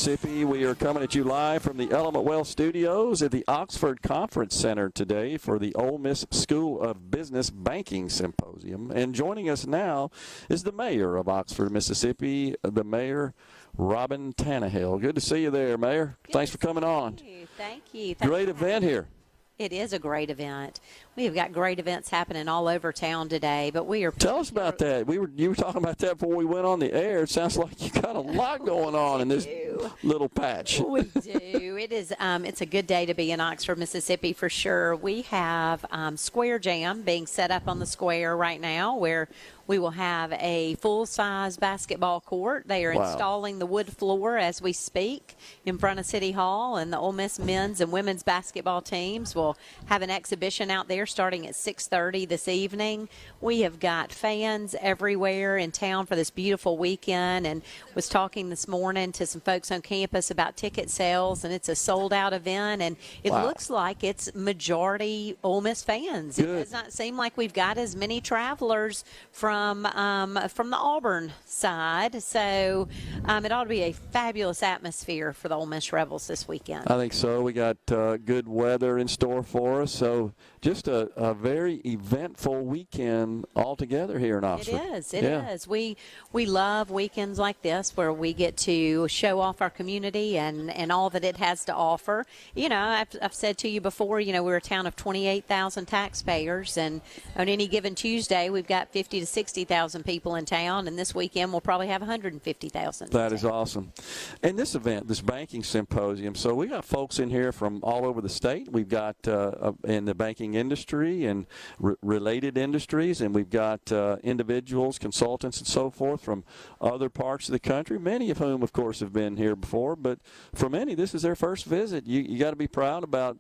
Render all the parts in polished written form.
Mississippi. We are coming at you live from the Element Well Studios at the Oxford Conference Center today for the Ole Miss School of Business Banking Symposium. And joining us now is the mayor of Oxford, Mississippi, the mayor, Robyn Tannehill. Good to see you there, Mayor. Thanks for coming on. Thank you. Great event here. It is a great event. We have got great events happening all over town today, but we are. Tell us about that. You were talking about that before we went on the air. It sounds like you got a lot going on in this little patch. We do. It is. It's a good day to be in Oxford, Mississippi, for sure. We have Square Jam being set up on the square right now, where we will have a full-size basketball court. They are installing the wood floor as we speak in front of City Hall, and the Ole Miss men's and women's basketball teams will have an exhibition out there starting at 6:30 this evening. We have got fans everywhere in town for this beautiful weekend, and was talking this morning to some folks on campus about ticket sales, and it's a sold-out event, and it looks like it's majority Ole Miss fans. Good. It does not seem like we've got as many travelers from the Auburn side, so it ought to be a fabulous atmosphere for the Ole Miss Rebels this weekend. I think so. We got good weather in store for us, so just a very eventful weekend altogether here in Oxford. It is. We love weekends like this where we get to show off our community and all that it has to offer. You know, I've said to you before, you know, we're a town of 28,000 taxpayers, and on any given Tuesday we've got 50 to 60,000 people in town, and this weekend we'll probably have 150,000. That is awesome. And this event, this banking symposium, so we got folks in here from all over the state. We've got in the banking industry and related industries, and we've got individuals, consultants, and so forth from other parts of the country, many of whom, of course, have been here before, but for many, this is their first visit. You got to be proud about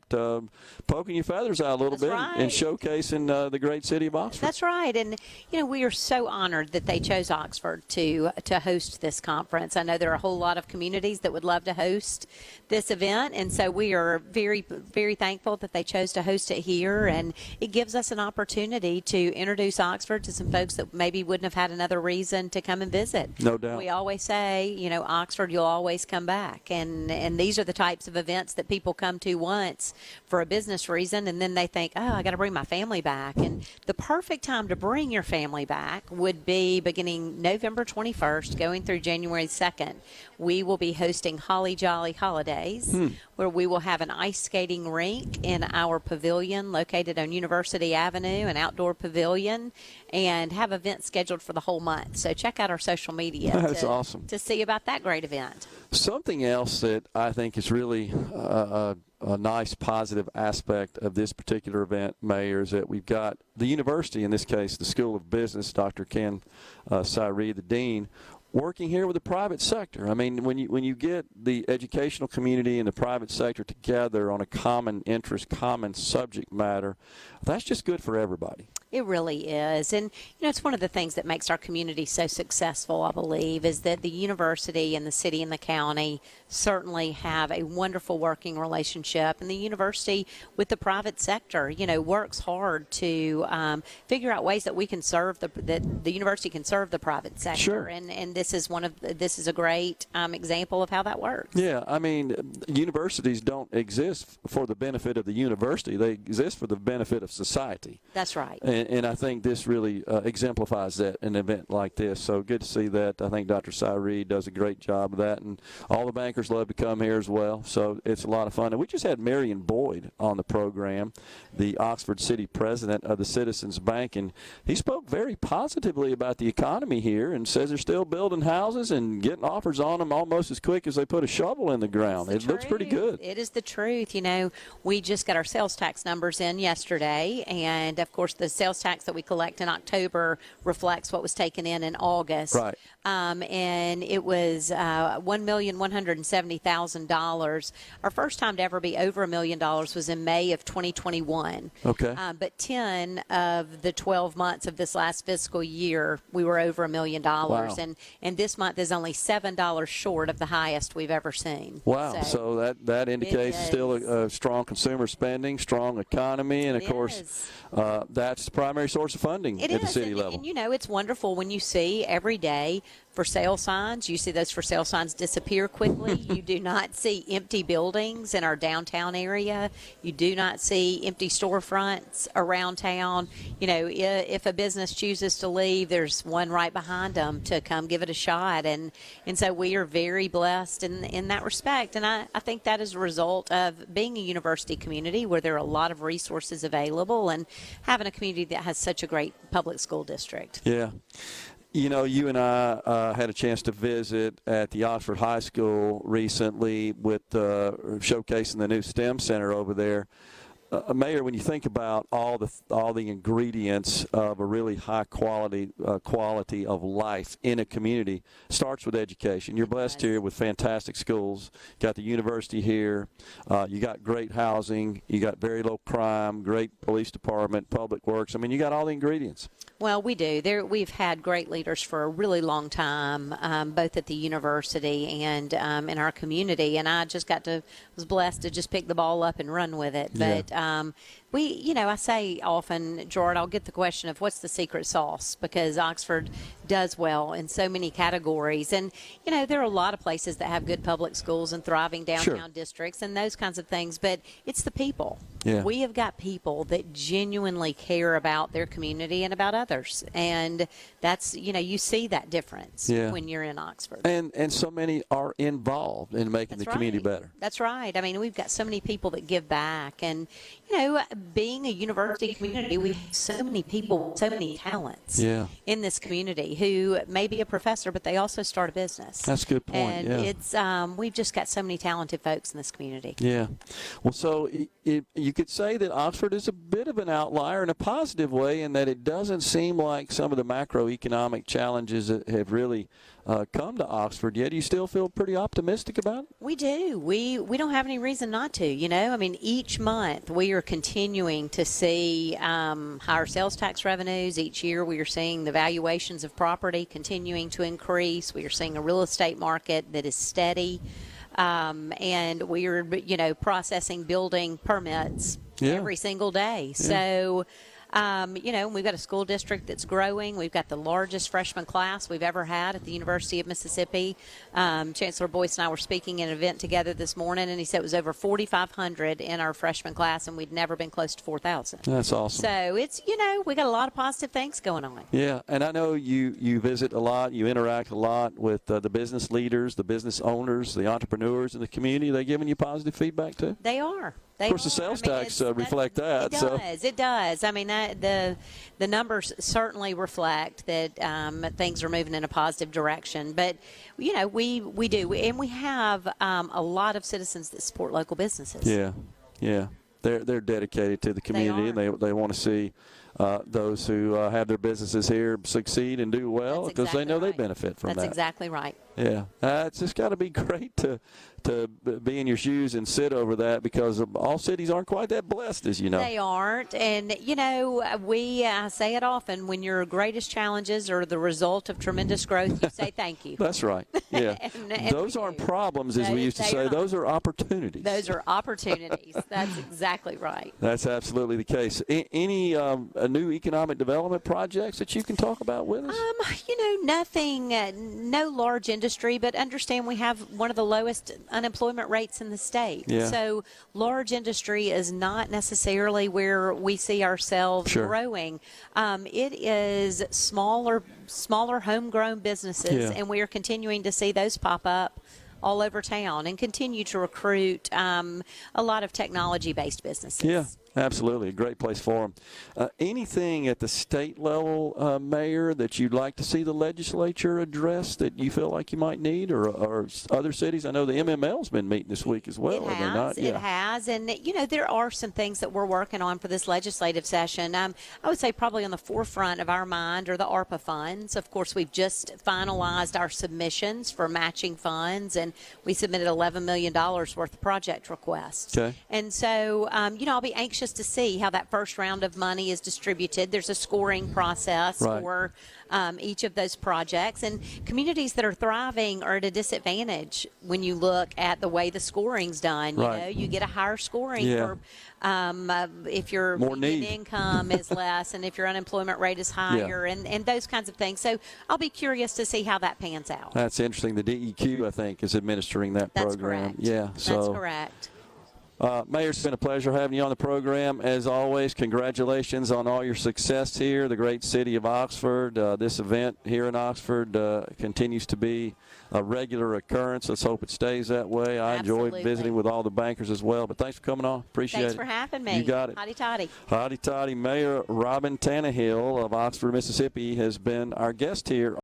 poking your feathers out a little bit and showcasing the great city of Oxford. That's right. And, you know, we are so honored that they chose Oxford to host this conference. I know there are a whole lot of communities that would love to host this event, and so we are very, very thankful that they chose to host it here, and it gives us an opportunity to introduce Oxford to some folks that maybe wouldn't have had another reason to come and visit. No doubt. We always say, you know, Oxford, you'll always come back, and these are the types of events that people come to once for a business reason, and then they think, oh, I got to bring my family back, and the perfect time to bring your family back would be beginning November 21st, going through January 2nd. We will be hosting Holly Jolly Holidays, where we will have an ice skating rink in our pavilion located on University Avenue, an outdoor pavilion, and have events scheduled for the whole month. So check out our social media. That's awesome. To see about that great event. Something else that I think is really a nice positive aspect of this particular event, Mayor, is that we've got the university, in this case the School of Business, Dr. Ken Syree, the dean, working here with the private sector. I mean, when you get the educational community and the private sector together on a common interest, common subject matter, that's just good for everybody. It really is. And, you know, it's one of the things that makes our community so successful, I believe, is that the university and the city and the county certainly have a wonderful working relationship. And the university with the private sector, you know, works hard to figure out ways that we can serve that the university can serve the private sector. Sure. And this is a great example of how that works. Yeah, I mean, universities don't exist for the benefit of the university. They exist for the benefit of society. That's right. And I think this really exemplifies that in an event like this. So good to see that. I think Dr. Syree does a great job of that, and all the bankers love to come here as well. So it's a lot of fun. And we just had Marion Boyd on the program, the Oxford City president of the Citizens Bank, and he spoke very positively about the economy here and says they're still building houses and getting offers on them almost as quick as they put a shovel in the ground. It looks pretty good. It is the truth. You know, we just got our sales tax numbers in yesterday, and, of course, the sales tax that we collect in October reflects what was taken in August. Right. And it was $1,170,000. Our first time to ever be over $1 million was in May of 2021. Okay. But 10 of the 12 months of this last fiscal year, we were over $1 million. Wow. And this month is only $7 short of the highest we've ever seen. Wow. So that indicates still a strong consumer spending, strong economy, and, of course, that's the primary source of funding at the city level. And, you know, it's wonderful when you see every day for sale signs. You see those for sale signs disappear quickly. You do not see empty buildings in our downtown area. You do not see empty storefronts around town. You know, if a business chooses to leave, there's one right behind them to come give it a shot. And so we are very blessed in that respect. And I think that is a result of being a university community where there are a lot of resources available and having a community that has such a great public school district. Yeah. You know, you and I had a chance to visit at the Oxford High School recently with showcasing the new STEM Center over there. Mayor, when you think about all the ingredients of a really high quality of life in a community, starts with education. You're blessed here with fantastic schools. You got the university here. You got great housing. You got very low crime, great police department, public works. I mean, you got all the ingredients. Well, we do. We've had great leaders for a really long time, both at the university and in our community. And I just was blessed to just pick the ball up and run with it. But I say often, Gerard, I'll get the question of what's the secret sauce, because Oxford does well in so many categories. And, you know, there are a lot of places that have good public schools and thriving downtown districts and those kinds of things, but it's the people. Yeah. We have got people that genuinely care about their community and about others. And that's, you know, you see that difference when you're in Oxford. And so many are involved in making the community better. That's right. I mean, we've got so many people that give back. And, you know, being a university community, we have so many people, so many talents in this community who may be a professor, but they also start a business. That's a good point. And it's we've just got so many talented folks in this community. Yeah. Well, so you could say that Oxford is a bit of an outlier in a positive way in that it doesn't seem like some of the macroeconomic challenges that have really come to Oxford yet. Do you still feel pretty optimistic about it? We do. We don't have any reason not to, you know. I mean, each month we are continuing to see higher sales tax revenues. Each year we are seeing the valuations of property continuing to increase. We are seeing a real estate market that is steady. And we are, you know, processing building permits every single day. Yeah. So, you know, we've got a school district that's growing. We've got the largest freshman class we've ever had at the University of Mississippi. Chancellor Boyce and I were speaking at an event together this morning, and he said it was over 4,500 in our freshman class, and we'd never been close to 4,000. That's awesome. So it's, you know, we got a lot of positive things going on. Yeah, and I know you visit a lot, you interact a lot with the business leaders, the business owners, the entrepreneurs in the community. Are they giving you positive feedback too? They are. Of course, the sales tax reflect that. It does. I mean, the numbers certainly reflect that things are moving in a positive direction. But, you know, we do. And we have a lot of citizens that support local businesses. Yeah. They're dedicated to the community, and they want to see those who have their businesses here succeed and do well because they know they benefit from that. That's exactly right. Yeah. It's just got to be great to be in your shoes and sit over that because all cities aren't quite that blessed, as you know. They aren't. And, you know, I say it often, when your greatest challenges are the result of tremendous growth, you say thank you. That's right. Yeah. and those aren't problems, as we used to say. Those are opportunities. Those are opportunities. That's exactly right. That's absolutely the case. Any new economic development projects that you can talk about with us? You know, nothing, no large industry, but understand we have one of the lowest unemployment rates in the state. Yeah. So large industry is not necessarily where we see ourselves growing. It is smaller homegrown businesses, and we are continuing to see those pop up all over town and continue to recruit a lot of technology-based businesses. Yeah. Absolutely. A great place for them. Anything at the state level, Mayor, that you'd like to see the legislature address that you feel like you might need, or other cities? I know the MML's been meeting this week as well, have they not? It has. And, you know, there are some things that we're working on for this legislative session. I would say probably on the forefront of our mind are the ARPA funds. Of course, we've just finalized our submissions for matching funds, and we submitted $11 million worth of project requests. Okay. And so, you know, I'll be anxious anxious to see how that first round of money is distributed. There's a scoring process Right. for each of those projects, and communities that are thriving are at a disadvantage when you look at the way the scoring's done. You Right. know, you get a higher scoring Yeah. for if your More median need. income is less and if your unemployment rate is higher, and those kinds of things. So I'll be curious to see how that pans out. That's interesting. The DEQ, I think, is administering that That's program. correct. Yeah. So, That's correct. Mayor, it's been a pleasure having you on the program. As always, congratulations on all your success here, the great city of Oxford. This event here in Oxford continues to be a regular occurrence. Let's hope it stays that way. I enjoyed Absolutely. visiting with all the bankers as well. But thanks for coming on. Appreciate Thanks it. for having me. You got it. Hotty toddy. Hotty toddy. Mayor Robyn Tannehill of Oxford, Mississippi has been our guest here